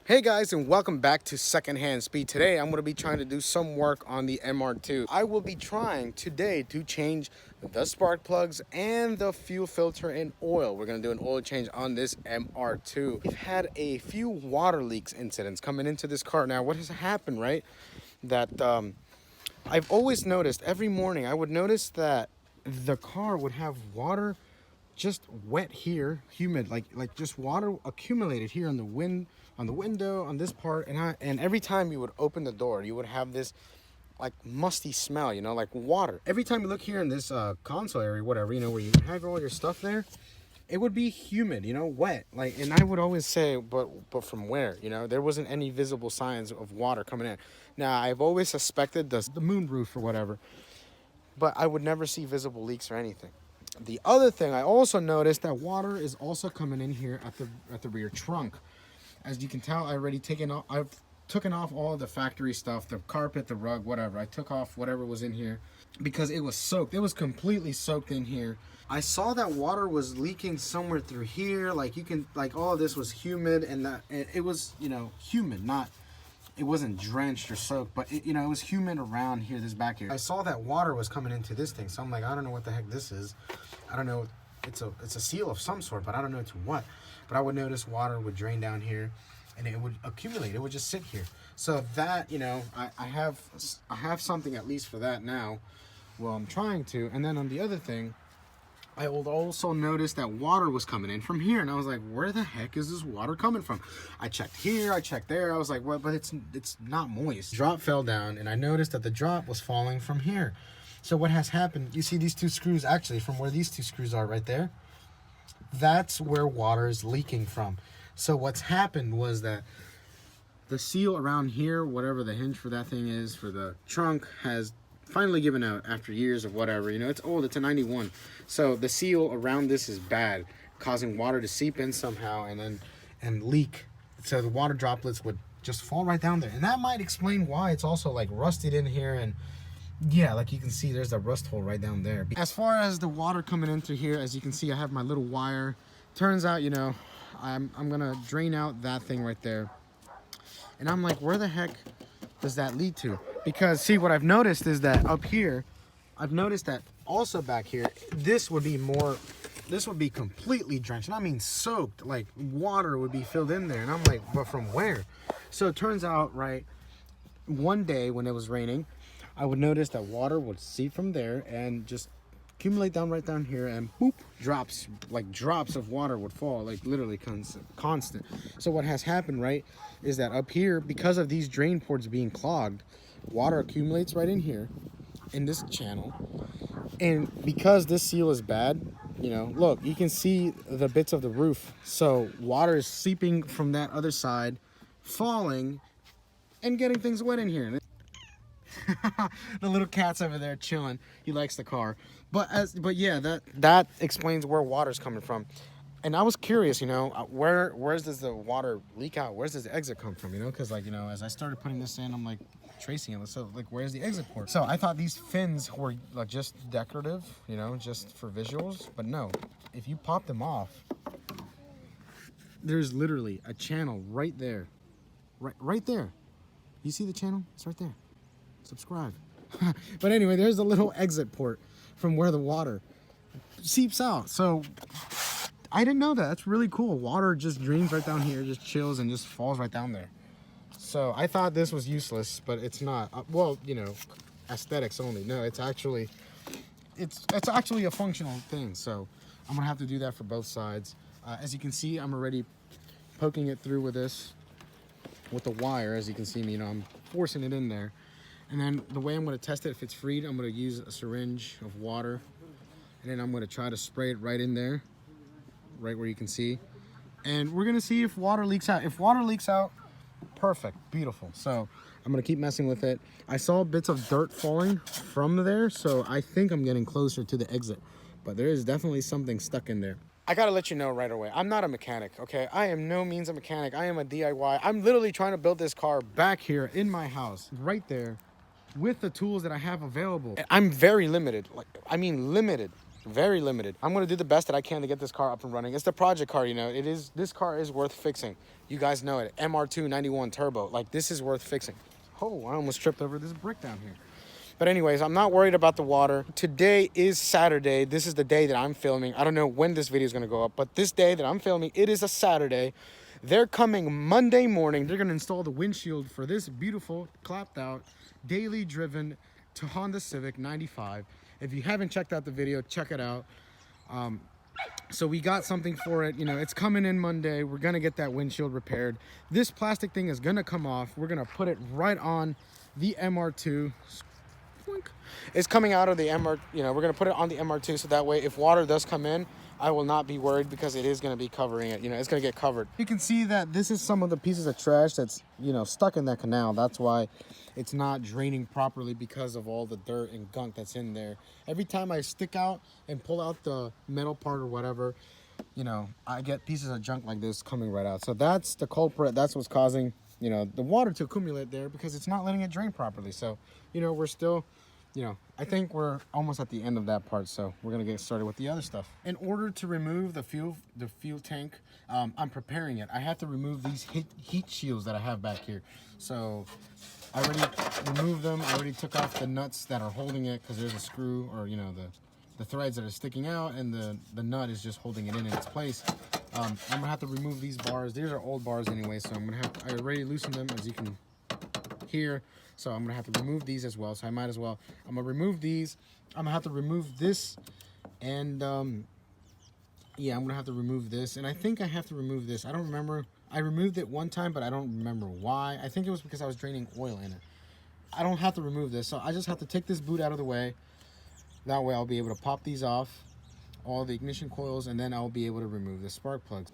Hey guys, and welcome back to Secondhand Speed. Today I'm going to be trying to do some work on the MR2. I will be trying today to change the spark plugs and the fuel filter and oil. We're going to do an oil change on this MR2. We've had a few water leaks incidents coming into this car. Now what has happened, right, that I've always noticed every morning I would notice that the car would have water just wet here, humid, like just water accumulated here on the window, on this part, and every time you would open the door, you would have this like musty smell, you know, like water. Every time you look here in this console area, whatever, you know, where you have all your stuff there, it would be humid, you know, wet. Like, and I would always say, but from where? You know, there wasn't any visible signs of water coming in. Now, I've always suspected the moonroof or whatever, but I would never see visible leaks or anything. The other thing I also noticed that water is also coming in here at the rear trunk. As you can tell, I've taken off all of the factory stuff, the carpet, the rug, whatever. I took off whatever was in here because it was soaked. It was completely soaked in here. I saw that water was leaking somewhere through here. Like all of this was humid, and that it was, you know, humid, not. It wasn't drenched or soaked, but it, you know, it was humid around here, this back here. I saw that water was coming into this thing, so I'm like, I don't know what the heck this is. I don't know. It's a seal of some sort, but I don't know to what. But I would notice water would drain down here, and it would accumulate. It would just sit here. So that, you know, I have something at least for that now. Well, I'm trying to. And then on the other thing, I would also notice that water was coming in from here, and I was like, where the heck is this water coming from? I checked here, I checked there. I was like, well, but it's not moist. Drop fell down, and I noticed that the drop was falling from here. So what has happened, you see these two screws, actually from where these two screws are right there, that's where water is leaking from. So what's happened was that the seal around here, whatever the hinge for that thing is for the trunk, has finally given out after years of whatever. You know, it's old, it's a 91. So the seal around this is bad, causing water to seep in somehow and leak. So the water droplets would just fall right down there. And that might explain why it's also like rusted in here. And yeah, like you can see, there's a rust hole right down there. As far as the water coming in through here, as you can see, I have my little wire. Turns out, you know, I'm gonna drain out that thing right there. And I'm like, where the heck does that lead to? Because see, what I've noticed is that up here, I've noticed that also back here, this would be completely drenched. And I mean soaked, like water would be filled in there. And I'm like, but from where? So it turns out, right, one day when it was raining, I would notice that water would seep from there and just accumulate down right down here, and boop, drops of water would fall, like literally constant. So what has happened, right, is that up here, because of these drain ports being clogged, water accumulates right in here in this channel. And because this seal is bad, you know, look, you can see the bits of the roof. So water is seeping from that other side, falling and getting things wet in here. The little cat's over there chilling. He likes the car. But yeah, that explains where water's coming from. And I was curious, you know, where does the water leak out? Where does the exit come from? You know, because like, you know, as I started putting this in, I'm like tracing it. So like, where's the exit port? So I thought these fins were like just decorative, you know, just for visuals. But no, if you pop them off, there's literally a channel right there, right there. You see the channel? It's right there. Subscribe. But anyway, there's a little exit port from where the water seeps out. So I didn't know that. That's really cool. Water just drains right down here, just chills and just falls right down there. So I thought this was useless, but it's not. Well, you know, aesthetics only. No, it's actually a functional thing. So I'm gonna have to do that for both sides. As you can see, I'm already poking it through with the wire. As you can see, you know, I'm forcing it in there. And then the way I'm going to test it, if it's freed, I'm going to use a syringe of water. And then I'm going to try to spray it right in there, right where you can see. And we're going to see if water leaks out. If water leaks out, perfect, beautiful. So I'm going to keep messing with it. I saw bits of dirt falling from there, so I think I'm getting closer to the exit. But there is definitely something stuck in there. I gotta let you know right away, I'm not a mechanic, okay? I am no means a mechanic. I am a DIY. I'm literally trying to build this car back here in my house, right there, with the tools that I have available. I'm very limited, like, I mean limited very limited. I'm gonna do the best that I can to get this car up and running. It's the project car, you know. This car is worth fixing. You guys know it. MR2 91 Turbo. Like, this is worth fixing. Oh, I almost tripped over this brick down here. But anyways, I'm not worried about the water. Today is Saturday. This is the day that I'm filming. I don't know when this video is gonna go up, but this day that I'm filming, it is a Saturday. They're coming Monday morning. They're gonna install the windshield for this beautiful, clapped out, daily driven to Honda Civic 95. If you haven't checked out the video, check it out. So we got something for it. You know, it's coming in Monday. We're gonna get that windshield repaired. This plastic thing is gonna come off. We're gonna put it right on the MR2. It's coming out of the MR, you know, we're gonna put it on the MR2 so that way if water does come in, I will not be worried because it is gonna be covering it. You know, it's gonna get covered. You can see that this is some of the pieces of trash that's, you know, stuck in that canal. That's why it's not draining properly, because of all the dirt and gunk that's in there. Every time I stick out and pull out the metal part or whatever, you know, I get pieces of junk like this coming right out. So that's the culprit. That's what's causing, you know, the water to accumulate there, because it's not letting it drain properly. So, you know, we're still, you know, I think we're almost at the end of that part, so we're gonna get started with the other stuff. In order to remove the fuel tank, I'm preparing it. I have to remove these heat shields that I have back here. So I already removed them. I already took off the nuts that are holding it, because there's a screw, or, you know, the threads that are sticking out, and the nut is just holding it in its place. I'm gonna have to remove these bars. These are old bars anyway, so I already loosened them, as you can hear. So I'm gonna have to remove these as well. So I might as well. I'm gonna remove these. I'm gonna have to remove this, and yeah, I'm gonna have to remove this. And I think I have to remove this. I don't remember. I removed it one time, but I don't remember why. I think it was because I was draining oil in it. I don't have to remove this, so I just have to take this boot out of the way. That way I'll be able to pop these off, all the ignition coils, and then I'll be able to remove the spark plugs.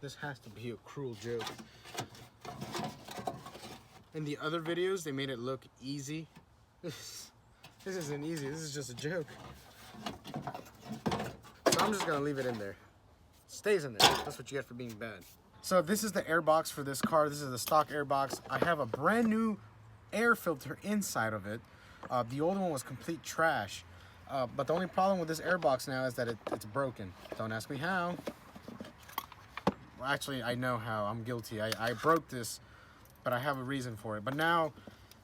This has to be a cruel joke. In the other videos, they made it look easy. This isn't easy. This is just a joke. So I'm just gonna leave it in there. It stays in there. That's what you get for being bad. So this is the air box for this car. This is the stock air box. I have a brand new air filter inside of it. The old one was complete trash. But the only problem with this air box now is that it's broken. Don't ask me how. Well, actually, I know how. I'm guilty. I broke this, but I have a reason for it. But now,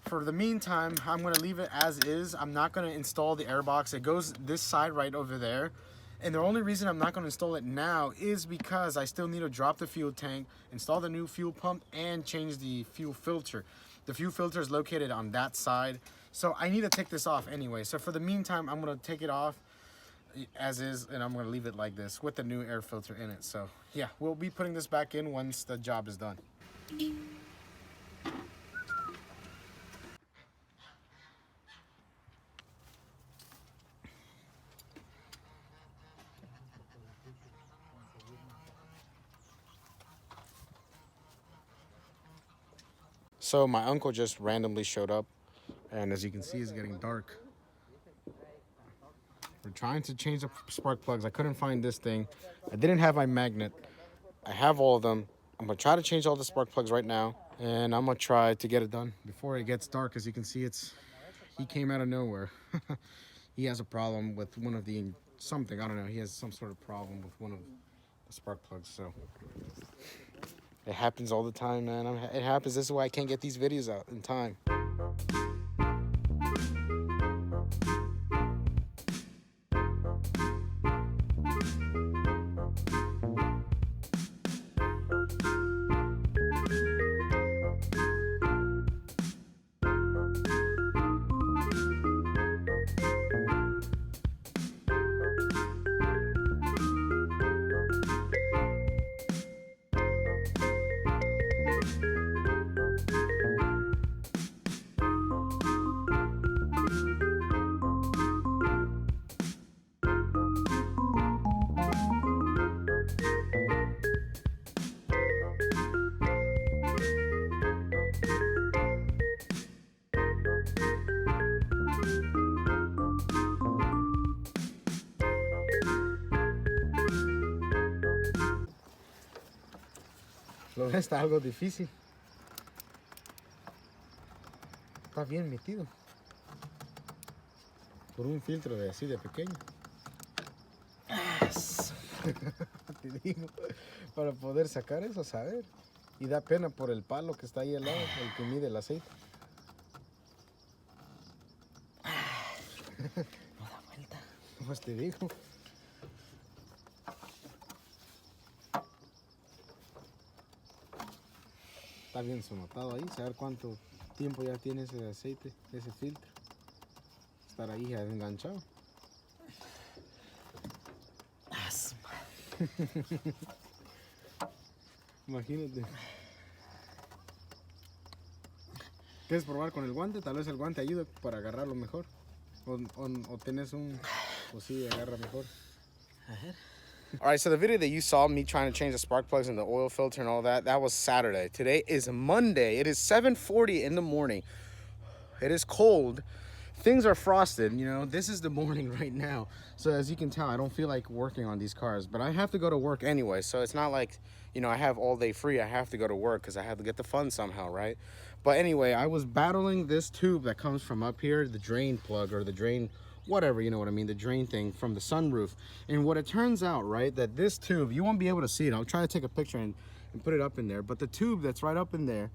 for the meantime, I'm going to leave it as is. I'm not going to install the air box. It goes this side right over there. And the only reason I'm not going to install it now is because I still need to drop the fuel tank, install the new fuel pump, and change the fuel filter. The fuel filter is located on that side. So I need to take this off anyway. So for the meantime, I'm going to take it off as is, and I'm going to leave it like this with the new air filter in it. So yeah, we'll be putting this back in once the job is done. So my uncle just randomly showed up, and as you can see, it's getting dark. We're trying to change the spark plugs. I couldn't find this thing. I didn't have my magnet. I have all of them. I'm gonna try to change all the spark plugs right now, and I'm gonna try to get it done before it gets dark. As you can see, he came out of nowhere. He has a problem with one of the something. I don't know. He has some sort of problem with one of the spark plugs. So it happens all the time, man. It happens. This is why I can't get these videos out in time. Lo ves, está algo difícil. Está bien metido. Por un filtro de así de pequeño. Te digo, para poder sacar eso, saber. Y da pena por el palo que está ahí al lado, el que mide el aceite. No da vuelta. Pues te digo. Está bien sonotado ahí, saber cuánto tiempo ya tiene ese aceite, ese filtro. Estar ahí ya enganchado. Imagínate. ¿Quieres probar con el guante? Tal vez el guante ayude para agarrarlo mejor. O tenés un... O sí, agarra mejor. A ver. All right, so the video that you saw me trying to change the spark plugs and the oil filter and all that, that was Saturday. Today is Monday. It is 7:40 in the morning. It is cold. Things are frosted, you know. This is the morning right now. So as you can tell, I don't feel like working on these cars, but I have to go to work anyway. So it's not like, you know, I have all day free. I have to go to work because I have to get the funds somehow, right? But anyway, I was battling this tube that comes from up here, the drain plug or the drain, whatever, you know what I mean, the drain thing from the sunroof. And what it turns out, right, that this tube, you won't be able to see it. I'll try to take a picture and put it up in there. But the tube that's right up in there,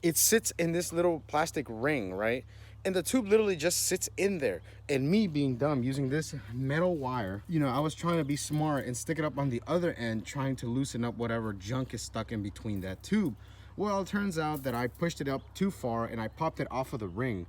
it sits in this little plastic ring, right? And the tube literally just sits in there. And me being dumb, using this metal wire, you know, I was trying to be smart and stick it up on the other end, trying to loosen up whatever junk is stuck in between that tube. Well, it turns out that I pushed it up too far and I popped it off of the ring.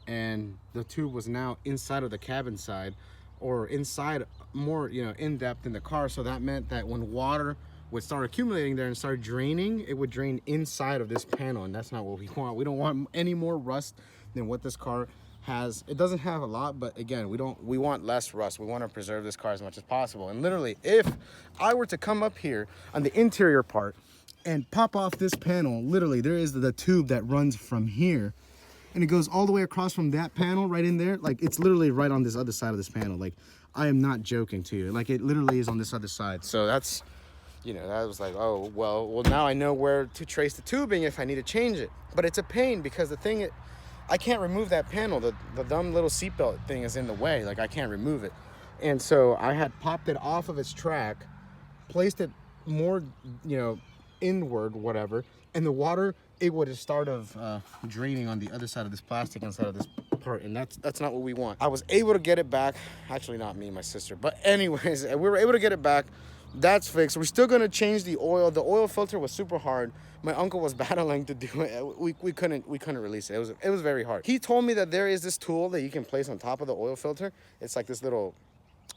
And the tube was now inside of the cabin side, or inside more, you know, in depth in the car. So that meant that when water would start accumulating there and start draining, it would drain inside of this panel, and that's not what we want. We don't want any more rust than what this car has. It doesn't have a lot, but again, we want less rust. We want to preserve this car as much as possible. And literally, if I were to come up here on the interior part and pop off this panel, literally there is the tube that runs from here and it goes all the way across from that panel right in there. Like, it's literally right on this other side of this panel. Like, I am not joking to you. Like, it literally is on this other side. So that's, you know, that was like, oh, well, now I know where to trace the tubing if I need to change it. But it's a pain because the thing, I can't remove that panel. The dumb little seatbelt thing is in the way. Like, I can't remove it. And so I had popped it off of its track, placed it more, you know, inward, whatever, and the water, it would have started draining on the other side of this plastic inside of this part, and that's not what we want. I was able to get it back. Actually, not me, my sister. But anyways, we were able to get it back. That's fixed. We're still gonna change the oil. The oil filter was super hard. My uncle was battling to do it. We couldn't release it. It was very hard. He told me that there is this tool that you can place on top of the oil filter. It's like this little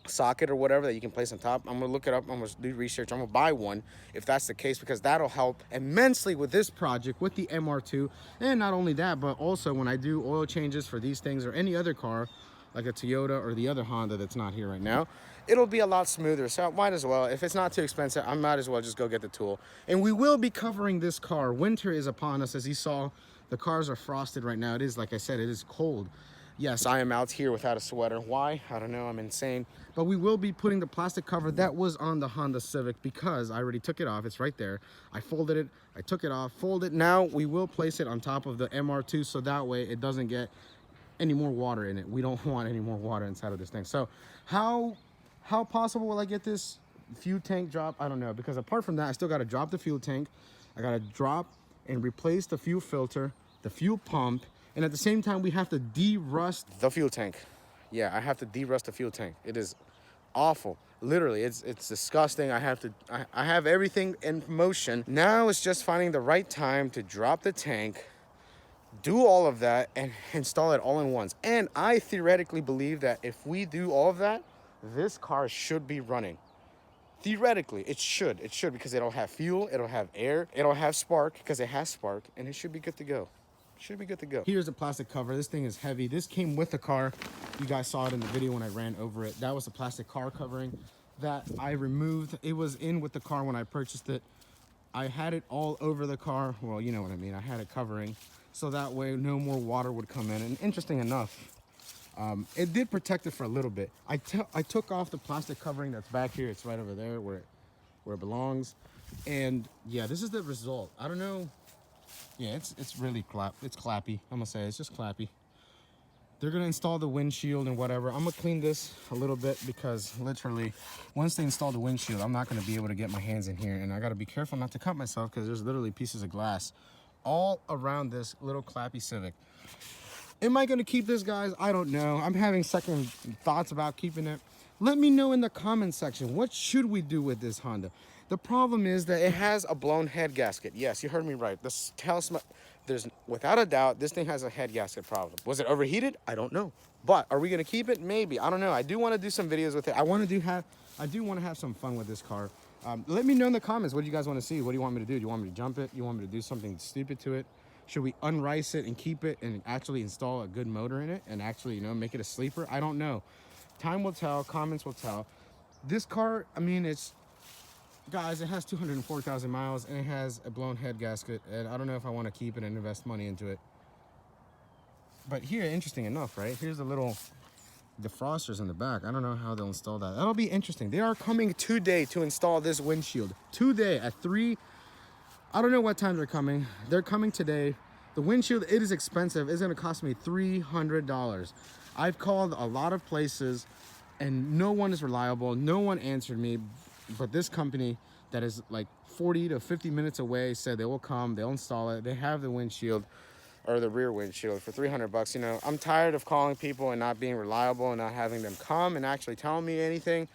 socket or whatever that you can place on top. I'm gonna look it up. I'm gonna do research. I'm gonna buy one if that's the case, because that'll help immensely with this project, with the MR2. And not only that, but also when I do oil changes for these things or any other car, like a Toyota or the other Honda that's not here right now, it'll be a lot smoother. So I might as well, if it's not too expensive, I might as well just go get the tool. And we will be covering this car. Winter is upon us. As you saw, the cars are frosted right now. It is, like I said, it is cold. Yes, I am out here without a sweater. Why? I don't know. I'm insane. But we will be putting the plastic cover that was on the Honda Civic, because I already took it off. It's right there. I folded it. I took it off, folded. Now we will place it on top of the MR2, so that way it doesn't get any more water in it. We don't want any more water inside of this thing. So how possible will I get this fuel tank drop? I don't know, because apart from that, I still got to drop the fuel tank. I got to drop and replace the fuel filter, the fuel pump, and at the same time, we have to de-rust the fuel tank. Yeah, I have to de-rust the fuel tank. It is awful. Literally, it's disgusting. I have everything in motion. Now it's just finding the right time to drop the tank, do all of that, and install it all in once. And I theoretically believe that if we do all of that, this car should be running. Theoretically, it should, because it'll have fuel, it'll have air, it'll have spark, because it has spark, and it should be good to go. Should be good to go. Here's the plastic cover. This thing is heavy. This came with the car. You guys saw it in the video when I ran over it. That was the plastic car covering that I removed. It was in with the car when I purchased it. I had it all over the car. Well, you know what I mean. I had it covering, so that way no more water would come in. And interesting enough, it did protect it for a little bit. I took off the plastic covering that's back here. It's right over there where it belongs. And yeah, this is the result. I don't know. Yeah, it's really it's clappy. I'm gonna say it's just clappy. They're gonna install the windshield and whatever. I'm gonna clean this a little bit because literally, once they install the windshield, I'm not gonna be able to get my hands in here, and I gotta be careful not to cut myself because there's literally pieces of glass all around this little clappy Civic. Am I gonna keep this, guys? I don't know. I'm having second thoughts about keeping it. Let me know in the comment section, what should we do with this Honda? The problem is that it has a blown head gasket. Yes, you heard me right. There's without a doubt, this thing has a head gasket problem. Was it overheated? I don't know. But are we gonna keep it? Maybe. I don't know. I do want to do some videos with it. I do want to have some fun with this car. Let me know in the comments, what do you guys want to see? What do you want me to do? Do you want me to jump it? Do you want me to do something stupid to it? Should we unrice it and keep it and actually install a good motor in it and actually, you know, make it a sleeper? I don't know. Time will tell. Comments will tell. This car, I mean, guys, it has 204,000 miles and it has a blown head gasket, and I don't know if I want to keep it and invest money into it. But here, interesting enough, right? Here's the little defrosters in the back. I don't know how they'll install that. That'll be interesting. They are coming today to install this windshield. Today at 3. I don't know what time they're coming. They're coming today. The windshield, it is expensive. It's gonna cost me $300. I've called a lot of places and no one is reliable. No one answered me. But this company that is like 40 to 50 minutes away said they will come, they'll install it. They have the windshield, or the rear windshield, for 300 bucks. You know, I'm tired of calling people and not being reliable and not having them come and actually tell me anything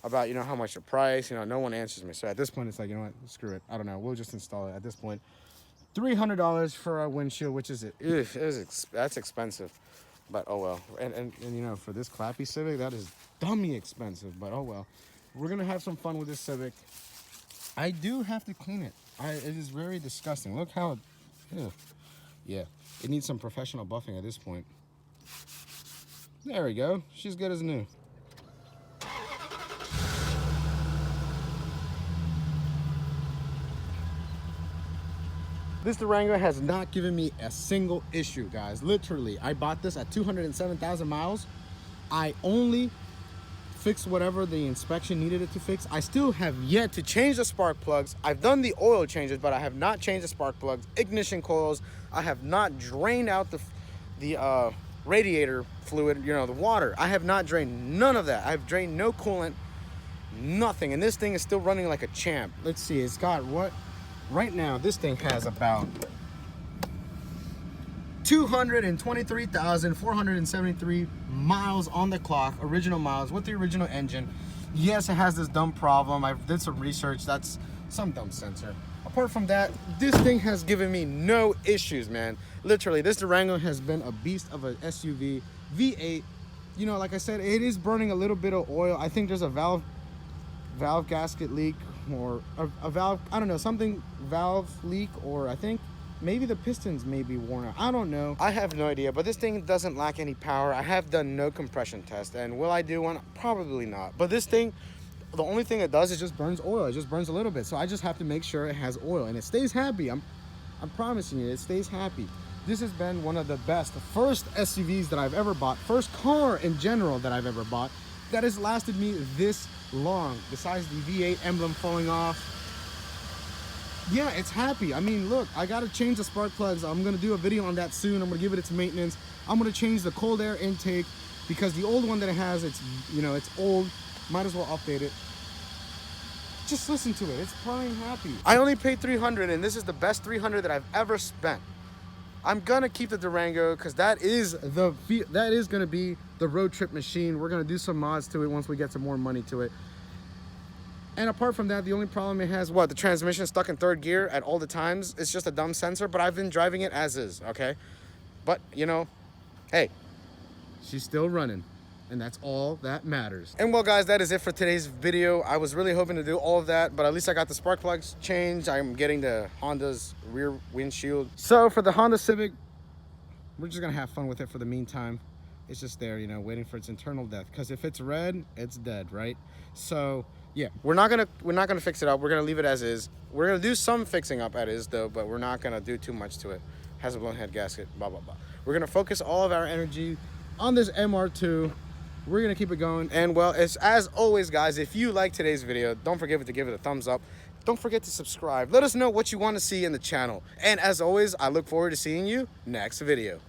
about, you know, how much the price. You know, no one answers me. So at this point, it's like, you know what, screw it. I don't know. We'll just install it at this point. $300 for a windshield, which is that's expensive. But oh well. And you know, for this clappy Civic, that is dummy expensive. But oh well. We're gonna have some fun with this Civic. I do have to clean it. It is very disgusting. Look how, yeah. It needs some professional buffing at this point. There we go. She's good as new. This Durango has not given me a single issue, guys. Literally, I bought this at 207,000 miles. I only fixed whatever the inspection needed it to fix. I still have yet to change the spark plugs. I've done the oil changes, but I have not changed the spark plugs, ignition coils. I have not drained out the radiator fluid, you know, the water. I have not drained none of that. I've drained no coolant, nothing. And this thing is still running like a champ. Let's see, it's got what? Right now, this thing has about 223,473 miles on the clock, original miles with the original engine. Yes, it has this dumb problem. I did some research. That's some dumb sensor. Apart from that, this thing has given me no issues, man. Literally, this Durango has been a beast of an SUV, V8. You know, like I said, it is burning a little bit of oil. I think there's a valve gasket leak, or a valve, I don't know, something valve leak, or I think maybe the pistons may be worn out. I don't know. I have no idea, but this thing doesn't lack any power. I have done no compression test, and will I do one? Probably not. But this thing, the only thing it does is just burns oil. It just burns a little bit. So I just have to make sure it has oil, and it stays happy. I'm promising you, it stays happy. This has been one of the best first SUVs that I've ever bought, first car in general that I've ever bought, that has lasted me this long, besides the V8 emblem falling off. Yeah, it's happy. I mean, look, I gotta change the spark plugs. I'm gonna do a video on that soon. I'm gonna give it its maintenance. I'm gonna change the cold air intake because the old one that it has, it's, you know, it's old. Might as well update it. Just listen to it. It's purring happy. I only paid $300, and this is the best $300 that I've ever spent. I'm gonna keep the Durango because that is gonna be the road trip machine. We're gonna do some mods to it once we get some more money to it. And apart from that, the only problem it has, the transmission stuck in third gear at all the times. It's just a dumb sensor, but I've been driving it as is, okay? But, you know, hey, she's still running, and that's all that matters. And well, guys, that is it for today's video. I was really hoping to do all of that, but at least I got the spark plugs changed. I'm getting the Honda's rear windshield. So for the Honda Civic, we're just gonna have fun with it for the meantime. It's just there, you know, waiting for its internal death. Because if it's red, it's dead, right? So yeah, we're not gonna fix it up. We're gonna leave it as is. We're gonna do some fixing up as is though, but we're not gonna do too much to it. Has a blown head gasket, blah blah blah. We're gonna focus all of our energy on this MR2 we're gonna keep it going. And well, as always, guys, if you like today's video, don't forget to give it a thumbs up. Don't forget to subscribe. Let us know what you want to see in the channel. And as always, I look forward to seeing you next video.